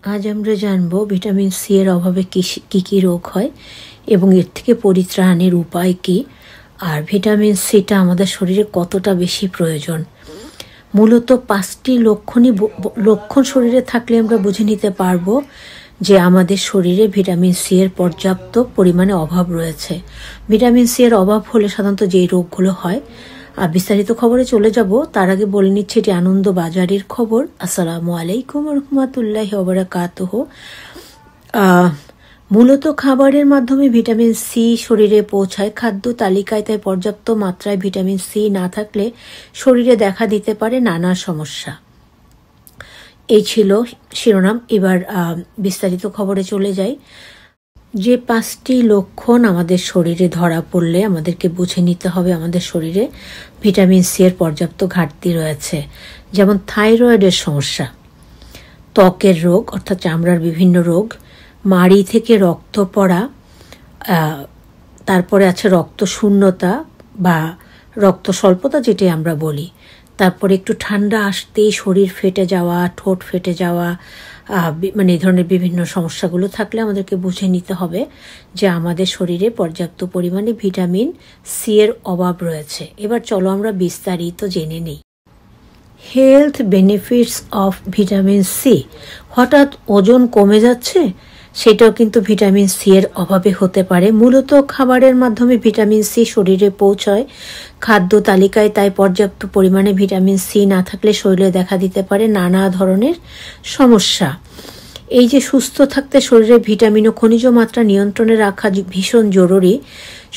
আজ আমরা জানব ভিটামিন সি এর অভাবে কি কি রোগ হয় এবং এর থেকে পরিত্রাণের উপায় কি, আর ভিটামিন সিটা আমাদের শরীরে কতটা বেশি প্রয়োজন। মূলত 5টি লক্ষণ শরীরে থাকলে আমরা বুঝে নিতে পারবো যে আমাদের শরীরে ভিটামিন সি এর পর্যাপ্ত পরিমাণে অভাব রয়েছে। ভিটামিন সি এর অভাব হলে সাধারণত যেই রোগগুলো হয়। আর বিস্তারিত খবরে চলে যাব, তার আগে বলে নিচ্ছি এটি আনন্দ বাজারের খবর। আসসালামু আলাইকুম রহমতুল্লাহি ওয়া বারাকাতুহু। মূলত খাবারের মাধ্যমে ভিটামিন সি শরীরে পৌঁছায়। খাদ্য তালিকায় তাই পর্যাপ্ত মাত্রায় ভিটামিন সি না থাকলে শরীরে দেখা দিতে পারে নানা সমস্যা। এই ছিল শিরোনাম। এবার বিস্তারিত খবরে চলে যাই। যে 5টি লক্ষণ আমাদের শরীরে ধরা পড়লে আমাদেরকে বুঝে নিতে হবে আমাদের শরীরে ভিটামিন সি এর পর্যাপ্ত ঘাটতি রয়েছে। যেমন থাইরয়েডের সমস্যা, ত্বকের রোগ অর্থাৎ চামড়ার বিভিন্ন রোগ, মাড়ি থেকে রক্ত পড়া, তারপরে আছে রক্ত শূন্যতা বা রক্ত স্বল্পতা যেটি আমরা বলি, তারপরে একটু ঠান্ডা আসতেই শরীর ফেটে যাওয়া, ঠোঁট ফেটে যাওয়া, মানে এই ধরনের বিভিন্ন সমস্যাগুলো থাকলে আমাদেরকে বুঝে নিতে হবে যে আমাদের শরীরে পর্যাপ্ত পরিমাণে ভিটামিন সি এর অভাব রয়েছে। এবার চলো আমরা বিস্তারিত জেনে নিই। Health benefits of vitamin C. হঠাৎ ওজন কমে যাচ্ছে, সেটাও কিন্তু ভিটামিন সি এর অভাবে হতে পারে। মূলত খাবারের মাধ্যমে ভিটামিন সি শরীরে পৌঁছয়। খাদ্য তালিকায় তাই পর্যাপ্ত পরিমাণে ভিটামিন সি না থাকলে শরীরে দেখা দিতে পারে নানা ধরনের সমস্যা। এই যে সুস্থ থাকতে শরীরে ভিটামিন ও খনিজ মাত্রা নিয়ন্ত্রণে রাখা ভীষণ জরুরি।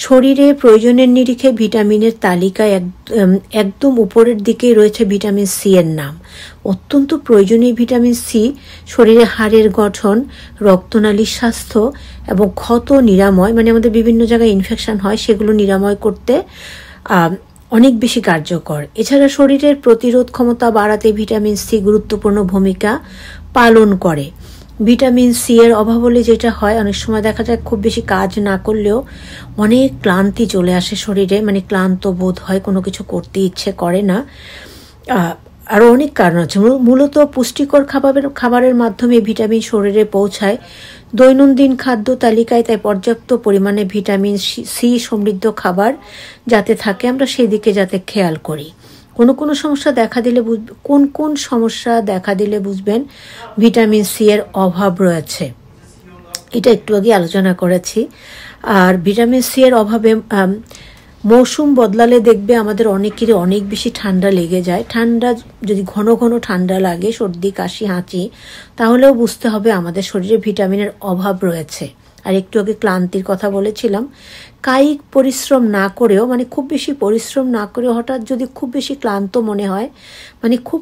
শরীরে প্রয়োজনের নিরিখে ভিটামিনের তালিকায় একদম উপরের দিকেই রয়েছে ভিটামিন সি এর নাম। অত্যন্ত প্রয়োজনীয় ভিটামিন সি শরীরে হাড়ের গঠন, রক্তনালীর স্বাস্থ্য এবং ক্ষত নিরাময়, মানে আমাদের বিভিন্ন জায়গায় ইনফেকশন হয় সেগুলো নিরাময় করতে অনেক বেশি কার্যকর। এছাড়া শরীরের প্রতিরোধ ক্ষমতা বাড়াতে ভিটামিন সি গুরুত্বপূর্ণ ভূমিকা পালন করে। ভিটামিন সি এর অভাব হলে যেটা হয়, অনেক সময় দেখা যায় খুব বেশি কাজ না করলেও অনেক ক্লান্তি চলে আসে শরীরে, মানে ক্লান্ত বোধ হয়, কোনো কিছু করতে ইচ্ছে করে না। আরও অনেক কারণ আছে। মূলত পুষ্টিকর খাবারের মাধ্যমে ভিটামিন শরীরে পৌঁছায়। দৈনন্দিন খাদ্য তালিকায় তাই পর্যাপ্ত পরিমাণে ভিটামিন সি সমৃদ্ধ খাবার যাতে থাকে আমরা সেদিকে যাতে খেয়াল করি। কোনো সমস্যা দেখা দিলে কোন সমস্যা দেখা দিলে বুঝবেন ভিটামিন সি এর অভাব রয়েছে, এটা একটু আগে আলোচনা করেছি। আর ভিটামিন সি এর অভাবে মৌসুম বদলালে দেখবে আমাদের অনেকেরই অনেক বেশি ঠান্ডা লেগে যায়। ঠান্ডা যদি ঘন ঘন ঠান্ডা লাগে, সর্দি কাশি হাঁচি, তাহলেও বুঝতে হবে আমাদের শরীরে ভিটামিনের অভাব রয়েছে। আর একটু আগে ক্লান্তির কথা বলেছিলাম। কায়িক পরিশ্রম না করেও, মানে খুব বেশি পরিশ্রম না করেও হঠাৎ যদি খুব বেশি ক্লান্ত মনে হয়, মানে খুব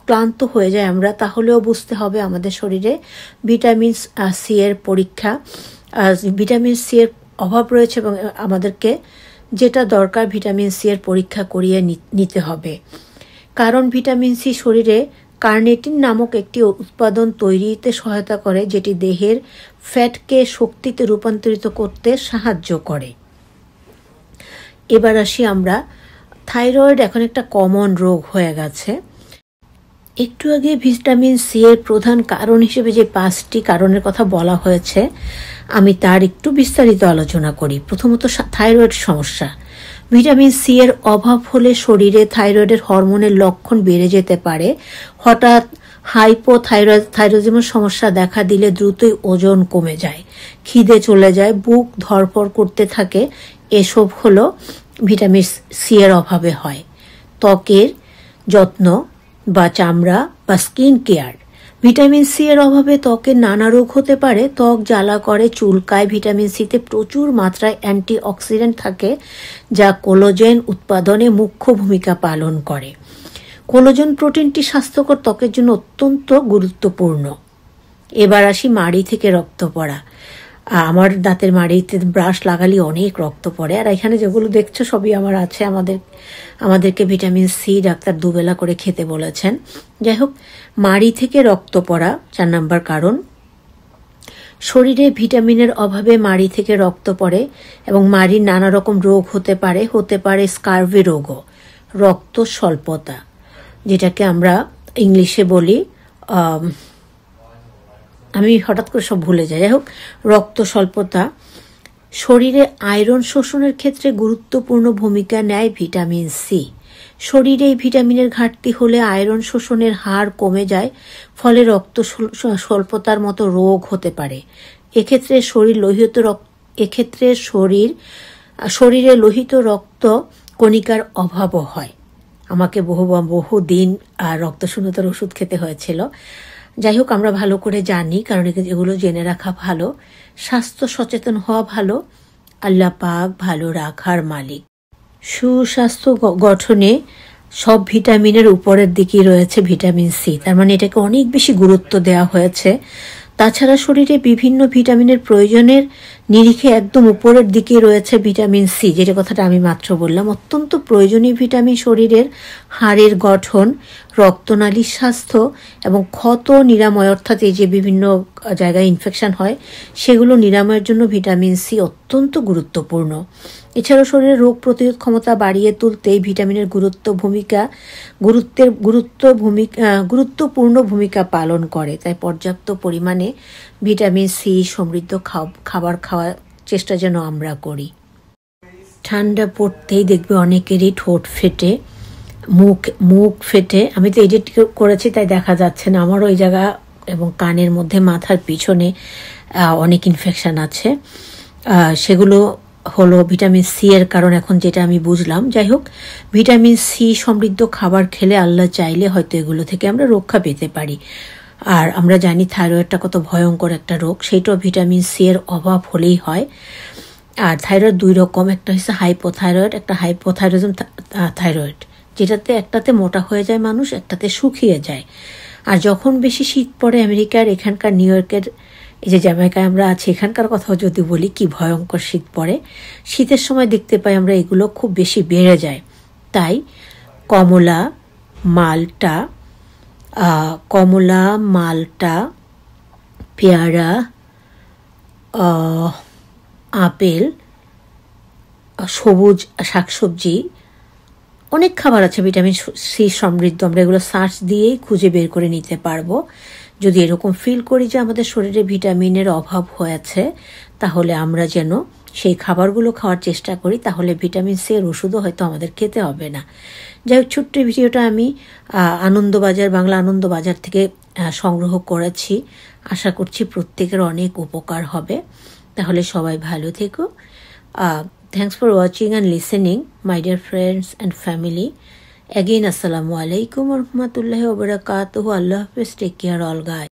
ক্লান্ত হয়ে যায় আমরা, তাহলেও বুঝতে হবে আমাদের শরীরে ভিটামিন সি এর ভিটামিন সি এর অভাব রয়েছে এবং আমাদেরকে যেটা দরকার ভিটামিন সি এর পরীক্ষা করিয়ে নিতে হবে। কারণ ভিটামিন সি শরীরে কার্নেটিন নামক একটি উৎপাদন তৈরিতে সহায়তা করে, যেটি দেহের ফ্যাটকে শক্তিতে রূপান্তরিত করতে সাহায্য করে। এবার আসি আমরা, থাইরয়েড এখন একটা কমন রোগ হয়ে গেছে। একটু আগে ভিটামিন সি এর প্রধান কারণ হিসেবে যে 5টি কারণের কথা বলা হয়েছে, আমি তার একটু বিস্তারিত আলোচনা করি। প্রথমত থাইরয়েড সমস্যা। ভিটামিন সি এর অভাব হলে শরীরে থাইরয়েডের হরমোনের লক্ষণ বেড়ে যেতে পারে। হঠাৎ হাইপোথাইরয়েডিজমের সমস্যা দেখা দিলে দ্রুতই ওজন কমে যায়, খিদে চলে যায়, বুক ধড়ফড় করতে থাকে। এসব হলো ভিটামিন সি এর অভাবে হয়। ত্বকের যত্ন বা চামড়া বা স্কিন কেয়ার। ভিটামিন সি এর অভাবে ত্বকের নানা রোগ হতে পারে। ত্বক জ্বালা করে, চুলকায়। ভিটামিন সিতে প্রচুর মাত্রায় অ্যান্টিঅক্সিডেন্ট থাকে যা কোলাজেন উৎপাদনে মুখ্য ভূমিকা পালন করে। কোলাজেন প্রোটিনটি স্বাস্থ্যকর ত্বকের জন্য অত্যন্ত গুরুত্বপূর্ণ। এবার আসি মাড়ি থেকে রক্ত পড়া। আমার দাঁতের মাড়িতে ব্রাশ লাগালে অনেক রক্ত পড়ে, আর এখানে যেগুলো দেখছো সবই আমার আছে। আমাদেরকে ভিটামিন সি ডাক্তার দুবেলা করে খেতে বলেছেন। যাই হোক, মাড়ি থেকে রক্ত পড়া 4 নম্বর কারণ। শরীরে ভিটামিনের অভাবে মাড়ি থেকে রক্ত পড়ে এবং মাড়ির নানা রকম রোগ হতে পারে স্কার্ভি রোগও, রক্ত স্বল্পতা, যেটাকে আমরা ইংলিশে বলি আমি হঠাৎ করে সব ভুলে যাই। যাই হোক, রক্ত স্বল্পতা, শরীরে আয়রন শোষণের ক্ষেত্রে গুরুত্বপূর্ণ ভূমিকা নেয় ভিটামিন সি। শরীরে এই ভিটামিনের ঘাটতি হলে আয়রন শোষণের হার কমে যায়, ফলে রক্ত স্বল্পতার মতো রোগ হতে পারে। এক্ষেত্রে শরীরে লোহিত রক্ত কণিকার অভাবও হয়। আমাকে বহু দিন রক্তশূন্যতার ওষুধ খেতে হয়েছিল। যাই হোক, আমরা ভালো করে জানি, কারণ এগুলো জেনে রাখা ভালো। স্বাস্থ্য সচেতন হওয়া ভালো। আল্লাহ পাক ভালো রাখার মালিক। সুস্বাস্থ্য গঠনে সব ভিটামিনের উপরের দিকেই রয়েছে ভিটামিন সি, তার মানে এটাকে অনেক বেশি গুরুত্ব দেওয়া হয়েছে। তাছাড়া শরীরে বিভিন্ন ভিটামিনের প্রয়োজনের নিরিখে একদম উপরের দিকে রয়েছে ভিটামিন সি, যেটা কথাটা আমি মাত্র বললাম। অত্যন্ত প্রয়োজনীয় ভিটামিন শরীরের হাড়ের গঠন, রক্তনালীর স্বাস্থ্য এবং ক্ষত নিরাময়, অর্থাৎ এই যে বিভিন্ন জায়গায় ইনফেকশন হয় সেগুলো নিরাময়ের জন্য ভিটামিন সি অত্যন্ত গুরুত্বপূর্ণ। এছাড়াও শরীরের রোগ প্রতিরোধ ক্ষমতা বাড়িয়ে তুলতে এই ভিটামিনের গুরুত্বপূর্ণ ভূমিকা পালন করে। তাই পর্যাপ্ত পরিমাণে ভিটামিন সি সমৃদ্ধ খাবার খাওয়ার চেষ্টা যেন আমরা করি। ঠান্ডা পড়তেই দেখবে অনেকেরই ঠোঁট ফেটে, মুখ ফেটে। আমি তো এডিট করেছি তাই দেখা যাচ্ছে না, আমার ওই জায়গা এবং কানের মধ্যে, মাথার পিছনে অনেক ইনফেকশন আছে। সেগুলো হলো ভিটামিন সি এর কারণ, এখন যেটা আমি বুঝলাম। যাই হোক, ভিটামিন সি সমৃদ্ধ খাবার খেলে আল্লাহ চাইলে হয়তো এগুলো থেকে আমরা রক্ষা পেতে পারি। আর আমরা জানি থাইরয়েডটা কত ভয়ঙ্কর একটা রোগ, সেইটাও ভিটামিন সি এর অভাব হলেই হয়। আর থাইরয়েড দুই রকম, একটা হচ্ছে হাইপোথাইরয়েড, একটা হাইপোথাইরয়েডিজম থাইরয়েড, যেটাতে একটাতে মোটা হয়ে যায় মানুষ, একটাতে শুকিয়ে যায়। আর যখন বেশি শীত পড়ে, আমেরিকার এখানকার নিউ ইয়র্কের, এই যে জ্যামাইকায় আমরা আছি, এখানকার কথাও যদি বলি, কি ভয়ঙ্কর শীত পড়ে। শীতের সময় দেখতে পাই আমরা এগুলো খুব বেশি বেড়ে যায়। তাই কমলা, মালটা, পেয়ারা, আপেল, সবুজ শাকসবজি, অনেক খাবার আছে ভিটামিন সি সমৃদ্ধ। আমরা এগুলো সার্চ দিয়েই খুঁজে বের করে নিতে পারবো। যদি এরকম ফিল করি যে আমাদের শরীরে ভিটামিনের অভাব হয়েছে, তাহলে আমরা যেন সেই খাবারগুলো খাওয়ার চেষ্টা করি, তাহলে ভিটামিন সি এর ওষুধও হয়তো আমাদের খেতে হবে না। যাই হোক, ছোট্ট ভিডিওটা আমি বাংলা আনন্দবাজার থেকে সংগ্রহ করেছি। আশা করছি প্রত্যেকের অনেক উপকার হবে। তাহলে সবাই ভালো থেকো। Thanks for watching and listening, my dear friends and family. Again, Assalamu alaikum wa rahmatullahi wa barakatuhu. Allah Hafiz. Take care all guys.